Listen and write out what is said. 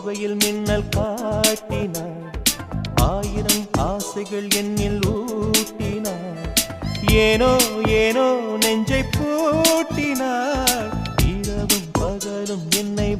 போர்வையில் மின்னல் காட்டினாள், ஆயிரம் ஆசைகள் என்னில் ஊட்டினாள், ஏனோ ஏனோ நெஞ்சை பூட்டினாள், இரவும் பகலும் என்னை